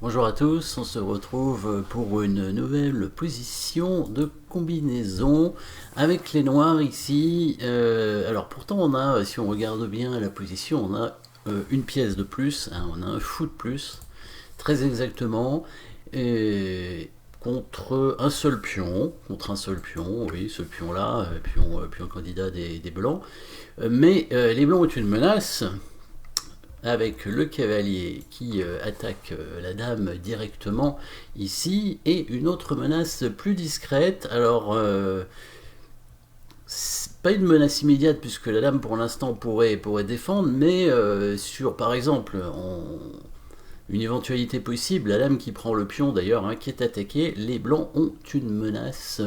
Bonjour à tous, on se retrouve pour une nouvelle position de combinaison avec les noirs ici. Alors pourtant on a, si on regarde bien la position, on a une pièce de plus, hein, on a un fou de plus, très exactement, et contre un seul pion, oui, ce pion-là, pion candidat des blancs. Mais les blancs ont une menace, avec le cavalier qui attaque la dame directement ici, et une autre menace plus discrète. Alors, c'est pas une menace immédiate puisque la dame pour l'instant pourrait défendre, mais sur par exemple une éventualité possible, la dame qui prend le pion d'ailleurs, hein, qui est attaquée, les blancs ont une menace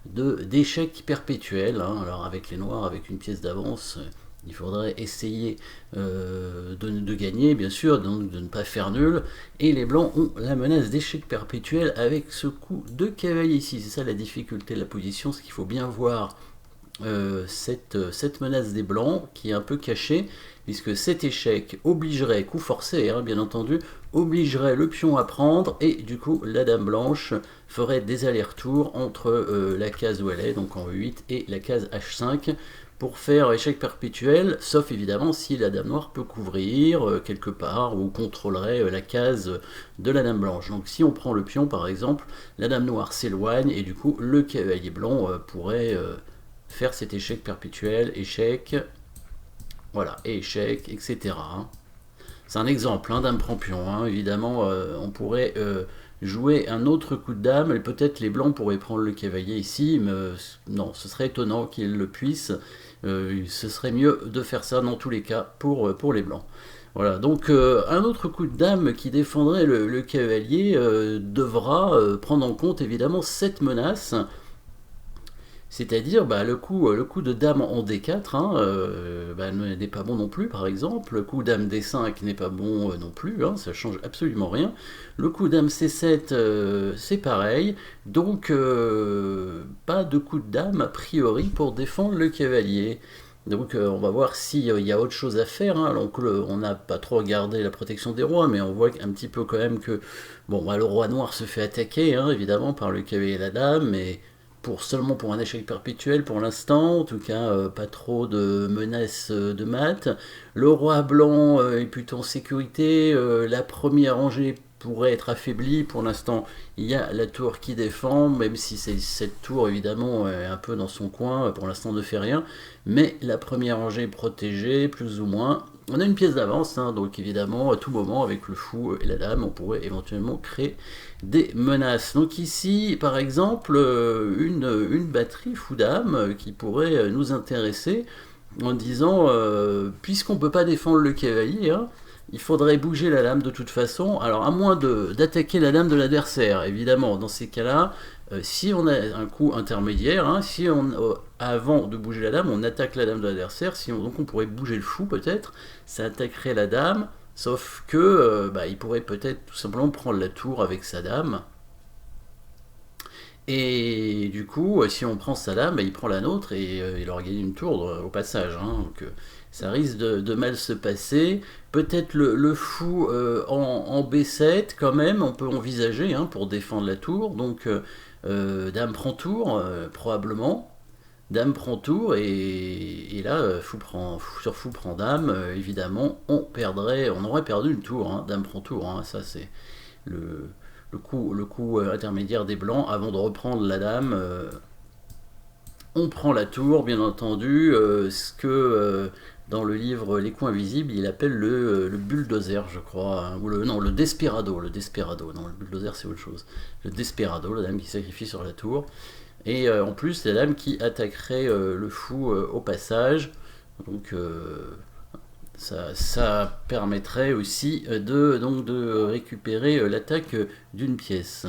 d'échec perpétuel, hein. Alors avec les noirs, avec une pièce d'avance, il faudrait essayer de gagner, bien sûr, donc de ne pas faire nul. Et les blancs ont la menace d'échec perpétuel avec ce coup de cavalier ici. C'est ça la difficulté de la position, c'est qu'il faut bien voir cette menace des blancs qui est un peu cachée, puisque cet échec obligerait, coup forcé hein, bien entendu, obligerait le pion à prendre, et du coup la dame blanche ferait des allers-retours entre la case où elle est, donc en E8, et la case H5, pour faire échec perpétuel, sauf évidemment si la dame noire peut couvrir quelque part ou contrôlerait la case de la dame blanche. Donc si on prend le pion par exemple, la dame noire s'éloigne et du coup le cavalier blanc pourrait faire cet échec perpétuel, échec, voilà, et échec, etc. C'est un exemple, hein, dame prend pion. Hein. Évidemment, on pourrait jouer un autre coup de dame, et peut-être les blancs pourraient prendre le cavalier ici, mais non, ce serait étonnant qu'ils le puissent. Ce serait mieux de faire ça dans tous les cas pour les blancs. Voilà, donc un autre coup de dame qui défendrait le cavalier devra prendre en compte évidemment cette menace, c'est-à-dire bah, le coup de dame en D4 hein, bah, n'est pas bon non plus, par exemple. Le coup dame D5 n'est pas bon non plus, hein, ça change absolument rien. Le coup dame C7, c'est pareil. Donc, pas de coup de dame a priori pour défendre le cavalier. Donc, on va voir s'il y a autre chose à faire. Hein. Donc, on n'a pas trop regardé la protection des rois, mais on voit un petit peu quand même que bon, bah, le roi noir se fait attaquer, hein, évidemment, par le cavalier et la dame, mais seulement pour un échec perpétuel pour l'instant, en tout cas pas trop de menaces de maths. Le roi blanc est plutôt en sécurité, la première rangée pourrait être affaiblie, pour l'instant il y a la tour qui défend, même si cette tour évidemment est un peu dans son coin, pour l'instant ne fait rien, mais la première rangée est protégée, plus ou moins. On a une pièce d'avance, hein, donc évidemment à tout moment avec le fou et la dame on pourrait éventuellement créer des menaces. Donc ici, par exemple, une batterie fou-dame qui pourrait nous intéresser en disant, puisqu'on ne peut pas défendre le cavalier, hein, il faudrait bouger la dame de toute façon. Alors à moins d'attaquer la dame de l'adversaire, évidemment, dans ces cas-là, si on a un coup intermédiaire, hein, si avant de bouger la dame, on attaque la dame de l'adversaire, donc on pourrait bouger le fou peut-être, ça attaquerait la dame, sauf que bah, il pourrait peut-être tout simplement prendre la tour avec sa dame. Et du coup, si on prend sa dame, bah, il prend la nôtre et il aura gagné une tour au passage. Hein. Donc ça risque de mal se passer. Peut-être le fou en B7 quand même, on peut envisager hein, pour défendre la tour. Donc dame prend tour, probablement. Dame prend tour et là, sur fou prend dame, évidemment, on aurait perdu une tour. Hein. Dame prend tour, hein. Ça c'est le, le coup intermédiaire des blancs. Avant de reprendre la dame, on prend la tour, bien entendu, ce que dans le livre Les coups invisibles, il appelle le bulldozer, je crois, hein, ou non, le desperado, non, le bulldozer c'est autre chose. Le desperado, la dame qui sacrifie sur la tour. Et en plus, la dame qui attaquerait le fou au passage. Donc ça permettrait aussi de récupérer l'attaque d'une pièce.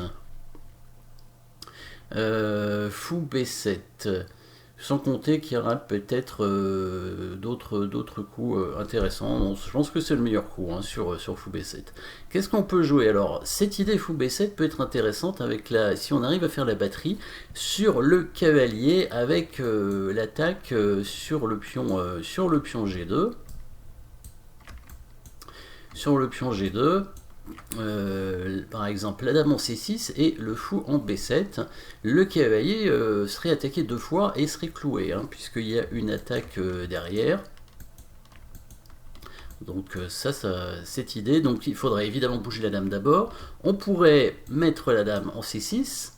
Fou B7. Sans compter qu'il y aura peut-être d'autres coups intéressants. Bon, je pense que c'est le meilleur coup hein, sur Fou B7. Qu'est-ce qu'on peut jouer alors? Cette idée Fou B7 peut être intéressante si on arrive à faire la batterie sur le cavalier avec l'attaque sur le pion G2. Sur le pion G2, par exemple la dame en C6 et le fou en B7, le cavalier serait attaqué 2 fois et serait cloué, hein, puisqu'il y a une attaque derrière. Donc cette idée, donc il faudrait évidemment bouger la dame d'abord. On pourrait mettre la dame en C6,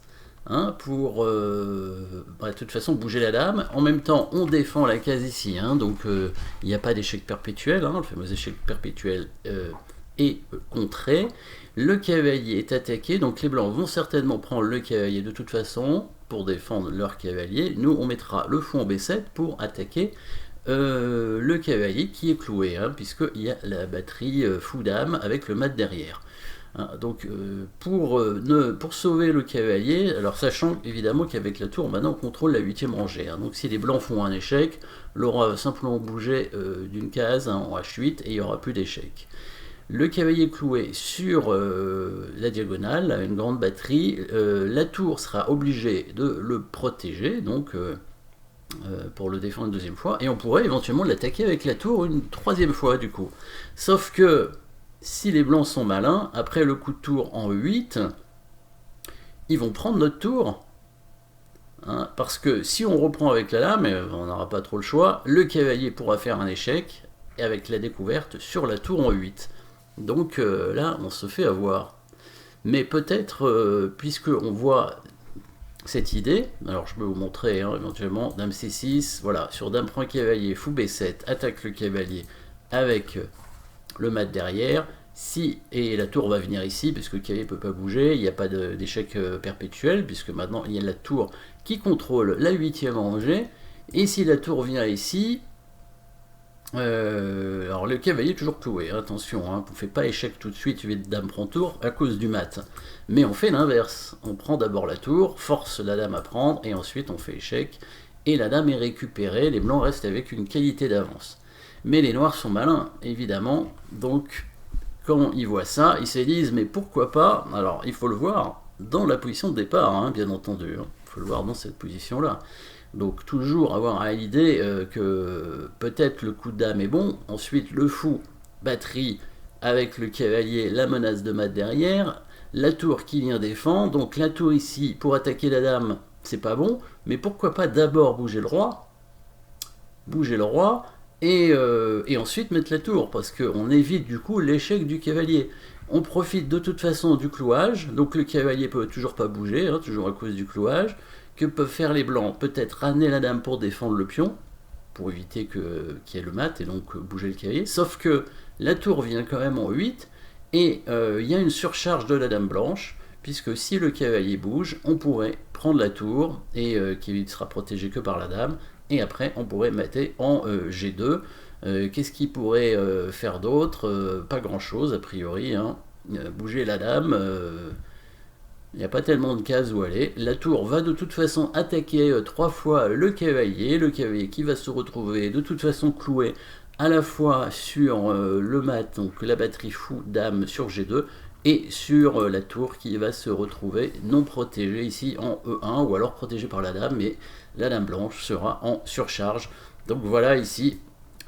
hein, pour de toute façon bouger la dame. En même temps, on défend la case ici, hein, donc il n'y a pas d'échec perpétuel, hein, le fameux échec perpétuel est contré. Le cavalier est attaqué, donc les blancs vont certainement prendre le cavalier de toute façon pour défendre leur cavalier. Nous, on mettra le fou en B7 pour attaquer le cavalier qui est cloué, hein, puisqu'il y a la batterie fou-dame avec le mat derrière. Hein, donc pour sauver le cavalier, alors sachant évidemment qu'avec la tour, maintenant on contrôle la 8e rangée. Hein, donc si les blancs font un échec, le roi va simplement bouger d'une case, hein, en H8 et il n'y aura plus d'échec. Le cavalier cloué sur la diagonale, une grande batterie, la tour sera obligée de le protéger, donc pour le défendre une 2e fois, et on pourrait éventuellement l'attaquer avec la tour une 3e fois du coup. Sauf que si les blancs sont malins, après le coup de tour en 8, ils vont prendre notre tour, hein, parce que si on reprend avec la lame, on n'aura pas trop le choix, le cavalier pourra faire un échec avec la découverte sur la tour en 8. Donc là, on se fait avoir. Mais peut-être, puisque on voit cette idée, alors je peux vous montrer, hein, éventuellement, dame C6, voilà, sur dame prend cavalier, fou B7, attaque le cavalier avec le mat derrière, et la tour va venir ici, puisque le cavalier ne peut pas bouger, il n'y a pas d'échec perpétuel, puisque maintenant il y a la tour qui contrôle la 8e rangée, et si la tour vient ici, alors le cavalier est toujours cloué, hein, attention, hein, on ne fait pas échec tout de suite, 8 dame prend tour à cause du mat. Mais on fait l'inverse, on prend d'abord la tour, force la dame à prendre, et ensuite on fait échec, et la dame est récupérée, les blancs restent avec une qualité d'avance. Mais les noirs sont malins, évidemment, donc quand ils voient ça, ils se disent, mais pourquoi pas, alors il faut le voir dans la position de départ, hein, bien entendu, hein, il faut le voir dans cette position-là. Donc toujours avoir à l'idée que peut-être le coup de dame est bon, ensuite le fou, batterie, avec le cavalier, la menace de mat derrière, la tour qui vient défendre, donc la tour ici, pour attaquer la dame, c'est pas bon, mais pourquoi pas d'abord bouger le roi, et ensuite mettre la tour, parce qu'on évite du coup l'échec du cavalier. On profite de toute façon du clouage, donc le cavalier peut toujours pas bouger, hein, toujours à cause du clouage. Que peuvent faire les blancs? Peut-être ramener la dame pour défendre le pion, pour éviter qu'il y ait le mat et donc bouger le cavalier, sauf que la tour vient quand même en 8, et il y a une surcharge de la dame blanche, puisque si le cavalier bouge, on pourrait prendre la tour, et qui ne sera protégée que par la dame, et après on pourrait mettre en G2. Qu'est-ce qu'il pourrait faire d'autre? Pas grand chose a priori, hein. Bouger la dame, il n'y a pas tellement de cases où aller. La tour va de toute façon attaquer 3 fois le cavalier qui va se retrouver de toute façon cloué à la fois sur le mat, donc la batterie fou dame sur G2, et sur la tour qui va se retrouver non protégée ici en E1, ou alors protégée par la dame, mais la dame blanche sera en surcharge. Donc voilà ici,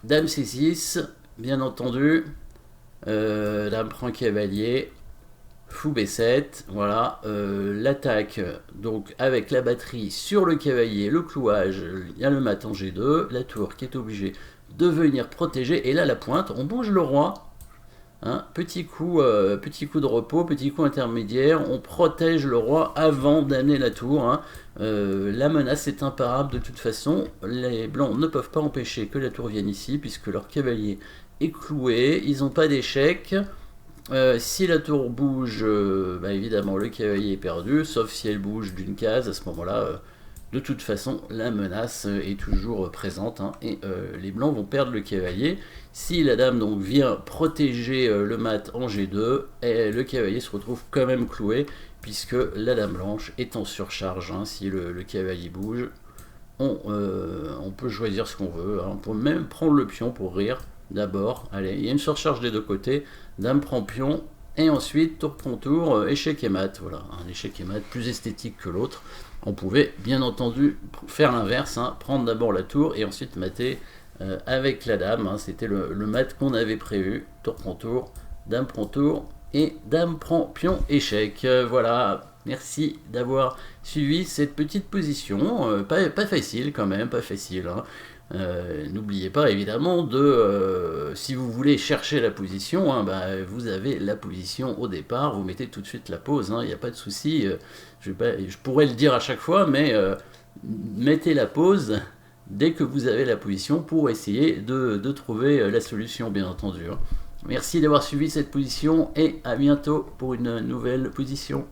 dame C6, bien entendu, dame prend cavalier, fou B7, voilà, l'attaque donc avec la batterie sur le cavalier, le clouage, il y a le mat en G2, la tour qui est obligée de venir protéger, et là la pointe, on bouge le roi, hein, petit coup de repos, petit coup intermédiaire, on protège le roi avant d'amener la tour, hein. La menace est imparable de toute façon, les blancs ne peuvent pas empêcher que la tour vienne ici, puisque leur cavalier est cloué, ils n'ont pas d'échec. Si la tour bouge, évidemment le cavalier est perdu, sauf si elle bouge d'une case, à ce moment-là, de toute façon, la menace est toujours présente, hein, et les blancs vont perdre le cavalier. Si la dame donc vient protéger le mat en G2, le cavalier se retrouve quand même cloué, puisque la dame blanche est en surcharge, hein. Si le cavalier bouge, on peut choisir ce qu'on veut, hein. On peut même prendre le pion pour rire. D'abord, allez, il y a une surcharge des deux côtés, dame prend pion, et ensuite tour prend tour, échec et mat, voilà, un échec et mat plus esthétique que l'autre. On pouvait bien entendu faire l'inverse, hein, prendre d'abord la tour et ensuite mater avec la dame, hein, c'était le mat qu'on avait prévu, tour prend tour, dame prend tour, et dame prend pion échec. Voilà, merci d'avoir suivi cette petite position, pas facile quand même, pas facile. Hein. N'oubliez pas évidemment de, si vous voulez chercher la position, hein, bah, vous avez la position au départ, vous mettez tout de suite la pause, il n'y a pas de souci. Je pourrais le dire à chaque fois, mais mettez la pause dès que vous avez la position pour essayer de trouver la solution, bien entendu. Hein. Merci d'avoir suivi cette position et à bientôt pour une nouvelle position.